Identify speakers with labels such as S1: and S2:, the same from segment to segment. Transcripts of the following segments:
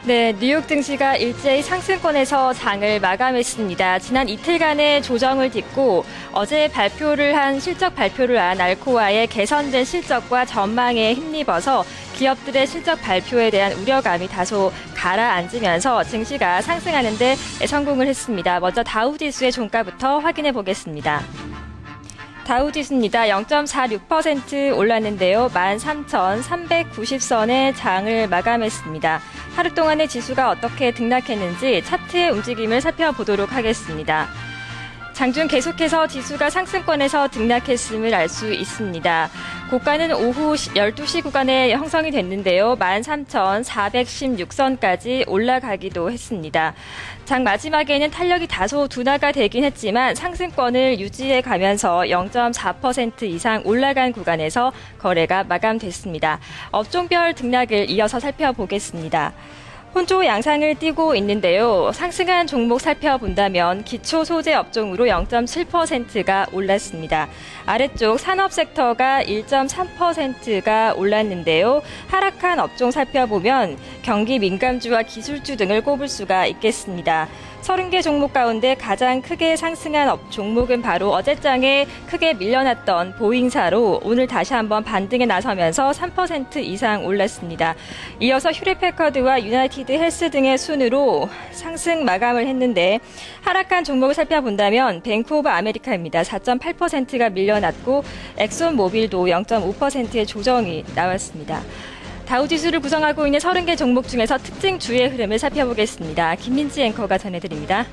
S1: 네, 뉴욕 증시가 일제히 상승권에서 장을 마감했습니다. 지난 이틀간의 조정을 딛고 어제 실적 발표를 한 알코아의 개선된 실적과 전망에 힘입어서 기업들의 실적 발표에 대한 우려감이 다소 가라앉으면서 증시가 상승하는 데 성공을 했습니다. 먼저 다우지수의 종가부터 확인해 보겠습니다. 다우지수입니다. 0.46% 올랐는데요. 13,390선의 장을 마감했습니다. 하루 동안의 지수가 어떻게 등락했는지 차트의 움직임을 살펴보도록 하겠습니다. 장중 계속해서 지수가 상승권에서 등락했음을 알 수 있습니다. 고가는 오후 12시 구간에 형성이 됐는데요. 13,416선까지 올라가기도 했습니다. 장 마지막에는 탄력이 다소 둔화가 되긴 했지만 상승권을 유지해 가면서 0.4% 이상 올라간 구간에서 거래가 마감됐습니다. 업종별 등락을 이어서 살펴보겠습니다. 혼조 양상을 띠고 있는데요. 상승한 종목 살펴본다면 기초 소재 업종으로 0.7%가 올랐습니다. 아래쪽 산업 섹터가 1.3%가 올랐는데요. 하락한 업종 살펴보면 경기 민감주와 기술주 등을 꼽을 수가 있겠습니다. 30개 종목 가운데 가장 크게 상승한 종목은 바로 어제장에 크게 밀려났던 보잉사로 오늘 다시 한번 반등에 나서면서 3% 이상 올랐습니다. 이어서 휴레패커드와 유나이티드 헬스 등의 순으로 상승 마감을 했는데 하락한 종목을 살펴본다면 뱅크 오브 아메리카입니다. 4.8%가 밀려났고 엑손모빌도 0.5%의 조정이 나왔습니다. 다우지수를 구성하고 있는 30개 종목 중에서 특징주의 흐름을 살펴보겠습니다. 김민지 앵커가 전해드립니다.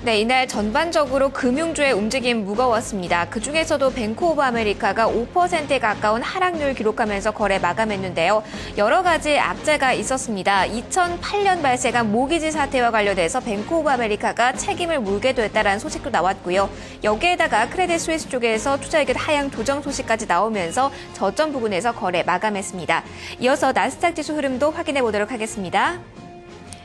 S2: 네, 이날 전반적으로 금융주의 움직임 무거웠습니다. 그중에서도 뱅크 오브 아메리카가 5%에 가까운 하락률 기록하면서 거래 마감했는데요. 여러 가지 악재가 있었습니다. 2008년 발생한 모기지 사태와 관련해서 뱅크 오브 아메리카가 책임을 물게 됐다는 소식도 나왔고요. 여기에다가 크레딧 스위스 쪽에서 투자의견 하향 조정 소식까지 나오면서 저점 부근에서 거래 마감했습니다. 이어서 나스닥 지수 흐름도 확인해 보도록 하겠습니다.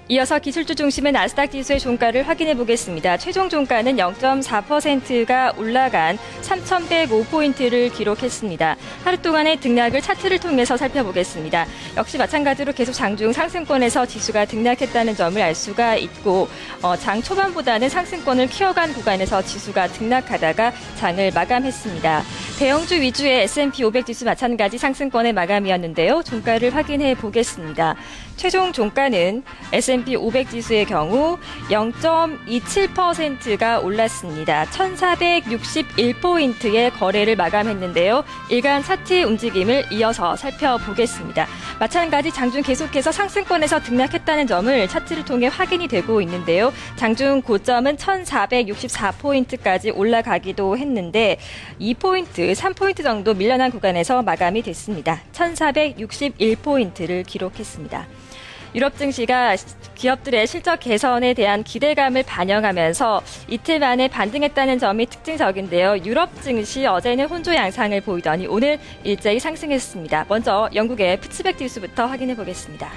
S1: 이어서 기술주 중심의 나스닥 지수의 종가를 확인해 보겠습니다. 최종 종가는 0.4%가 올라간 3,105포인트를 기록했습니다. 하루 동안의 등락을 차트를 통해서 살펴보겠습니다. 역시 마찬가지로 계속 장중 상승권에서 지수가 등락했다는 점을 알 수가 있고 장 초반보다는 상승권을 키워간 구간에서 지수가 등락하다가 장을 마감했습니다. 대형주 위주의 S&P 500 지수 마찬가지 상승권의 마감이었는데요. 종가를 확인해 보겠습니다. 최종 종가는 S&P 500 지수의 경우 0.27%가 올랐습니다. 1,461포인트의 거래를 마감했는데요. 일간 차트의 움직임을 이어서 살펴보겠습니다. 마찬가지 장중 계속해서 상승권에서 등락했다는 점을 차트를 통해 확인이 되고 있는데요. 장중 고점은 1,464포인트까지 올라가기도 했는데 2포인트, 3포인트 정도 밀려난 구간에서 마감이 됐습니다. 1,461포인트를 기록했습니다. 유럽 증시가 기업들의 실적 개선에 대한 기대감을 반영하면서 이틀 만에 반등했다는 점이 특징적인데요. 유럽 증시 어제는 혼조 양상을 보이더니 오늘 일제히 상승했습니다. 먼저 영국의 푸츠백 지수부터 확인해 보겠습니다.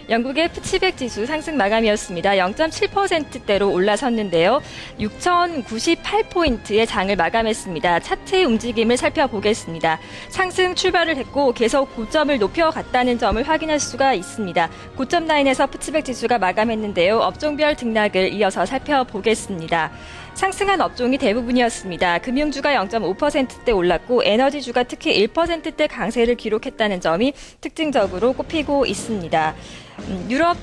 S1: 영국의 푸츠백 지수 상승 마감이었습니다. 0.7%대로 올라섰는데요. 6,098포인트의 장을 마감했습니다. 차트의 움직임을 살펴보겠습니다. 상승 출발을 했고 계속 고점을 높여갔다는 점을 확인할 수가 있습니다. 고점 라인에서 푸츠백 지수가 마감했는데요. 업종별 등락을 이어서 살펴보겠습니다. 상승한 업종이 대부분이었습니다. 금융주가 0.5%대 올랐고 에너지주가 특히 1%대 강세를 기록했다는 점이 특징적으로 꼽히고 있습니다. 유럽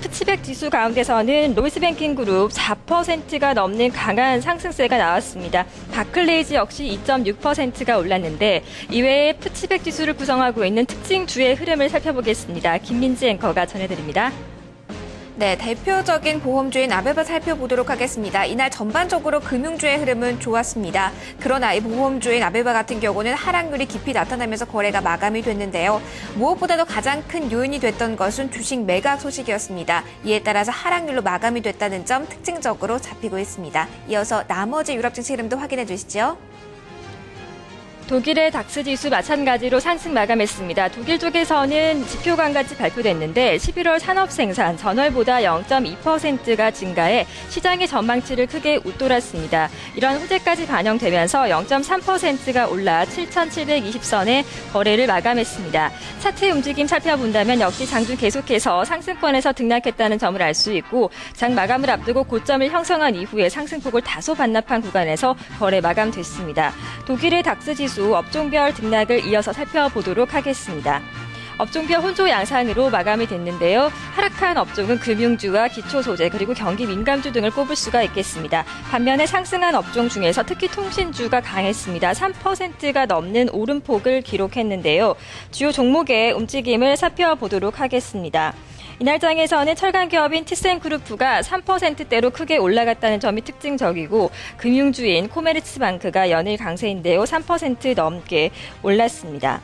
S1: 푸츠백 지수 가운데서는 로이스뱅킹그룹 4%가 넘는 강한 상승세가 나왔습니다. 바클레이즈 역시 2.6%가 올랐는데 이외에 푸츠백 지수를 구성하고 있는 특징주의 흐름을 살펴보겠습니다. 김민지 앵커가 전해드립니다.
S2: 네, 대표적인 보험주인 아베바 살펴보도록 하겠습니다. 이날 전반적으로 금융주의 흐름은 좋았습니다. 그러나 이 보험주인 아베바 같은 경우는 하락률이 깊이 나타나면서 거래가 마감이 됐는데요. 무엇보다도 가장 큰 요인이 됐던 것은 주식 매각 소식이었습니다. 이에 따라서 하락률로 마감이 됐다는 점 특징적으로 잡히고 있습니다. 이어서 나머지 유럽 증시 흐름도 확인해 주시죠.
S1: 독일의 닥스 지수 마찬가지로 상승 마감했습니다. 독일 쪽에서는 지표가 한 가지 발표됐는데 11월 산업 생산 전월보다 0.2%가 증가해 시장의 전망치를 크게 웃돌았습니다. 이런 호재까지 반영되면서 0.3%가 올라 7,720선에 거래를 마감했습니다. 차트의 움직임 살펴본다면 역시 장중 계속해서 상승권에서 등락했다는 점을 알 수 있고 장 마감을 앞두고 고점을 형성한 이후에 상승폭을 다소 반납한 구간에서 거래 마감됐습니다. 독일의 닥스 지수 업종별 등락을 이어서 살펴보도록 하겠습니다. 업종별 혼조 양상으로 마감이 됐는데요. 하락한 업종은 금융주와 기초소재 그리고 경기 민감주 등을 꼽을 수가 있겠습니다. 반면에 상승한 업종 중에서 특히 통신주가 강했습니다. 3%가 넘는 오름폭을 기록했는데요. 주요 종목의 움직임을 살펴보도록 하겠습니다. 이날 장에서는 철강 기업인 티센그룹프가 3%대로 크게 올라갔다는 점이 특징적이고 금융주인 코메르츠방크가 연일 강세인데요. 3% 넘게 올랐습니다.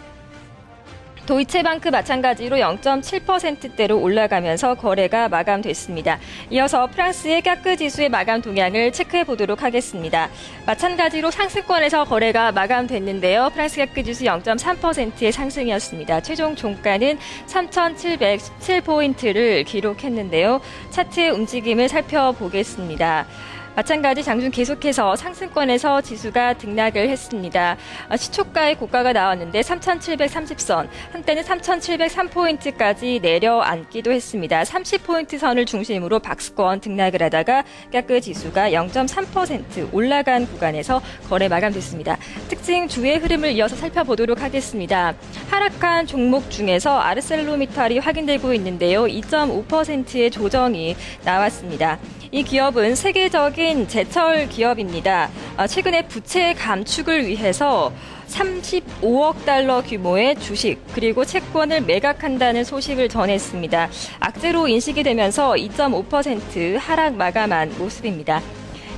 S1: 도이체방크 마찬가지로 0.7%대로 올라가면서 거래가 마감됐습니다. 이어서 프랑스의 까크 지수의 마감 동향을 체크해 보도록 하겠습니다. 마찬가지로 상승권에서 거래가 마감됐는데요. 프랑스 까크 지수 0.3%의 상승이었습니다. 최종 종가는 3,717포인트를 기록했는데요. 차트의 움직임을 살펴보겠습니다. 마찬가지 장중 계속해서 상승권에서 지수가 등락을 했습니다. 시초가의 고가가 나왔는데 3,730선, 한때는 3,703포인트까지 내려앉기도 했습니다. 30포인트 선을 중심으로 박스권 등락을 하다가 까크 지수가 0.3% 올라간 구간에서 거래 마감됐습니다. 특징 주의 흐름을 이어서 살펴보도록 하겠습니다. 하락한 종목 중에서 아르셀로미탈이 확인되고 있는데요. 2.5%의 조정이 나왔습니다. 이 기업은 세계적인 제철 기업입니다. 최근에 부채 감축을 위해서 35억 달러 규모의 주식 그리고 채권을 매각한다는 소식을 전했습니다. 악재로 인식이 되면서 2.5% 하락 마감한 모습입니다.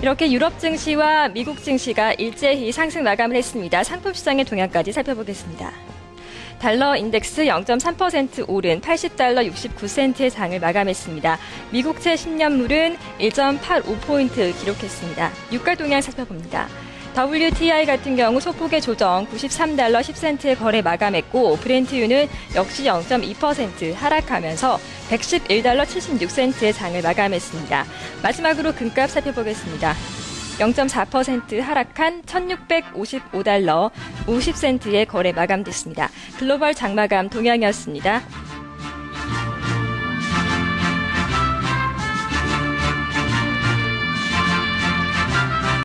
S1: 이렇게 유럽 증시와 미국 증시가 일제히 상승 마감을 했습니다. 상품 시장의 동향까지 살펴보겠습니다. 달러 인덱스 0.3% 오른 80달러 69센트의 장을 마감했습니다. 미국채 10년물은 1.85포인트 기록했습니다. 유가 동향 살펴봅니다. WTI 같은 경우 소폭의 조정 93달러 10센트의 거래 마감했고 브렌트유는 역시 0.2% 하락하면서 111달러 76센트의 장을 마감했습니다. 마지막으로 금값 살펴보겠습니다. 0.4% 하락한 1,655달러 50센트의 거래 마감됐습니다. 글로벌 장마감 동향이었습니다.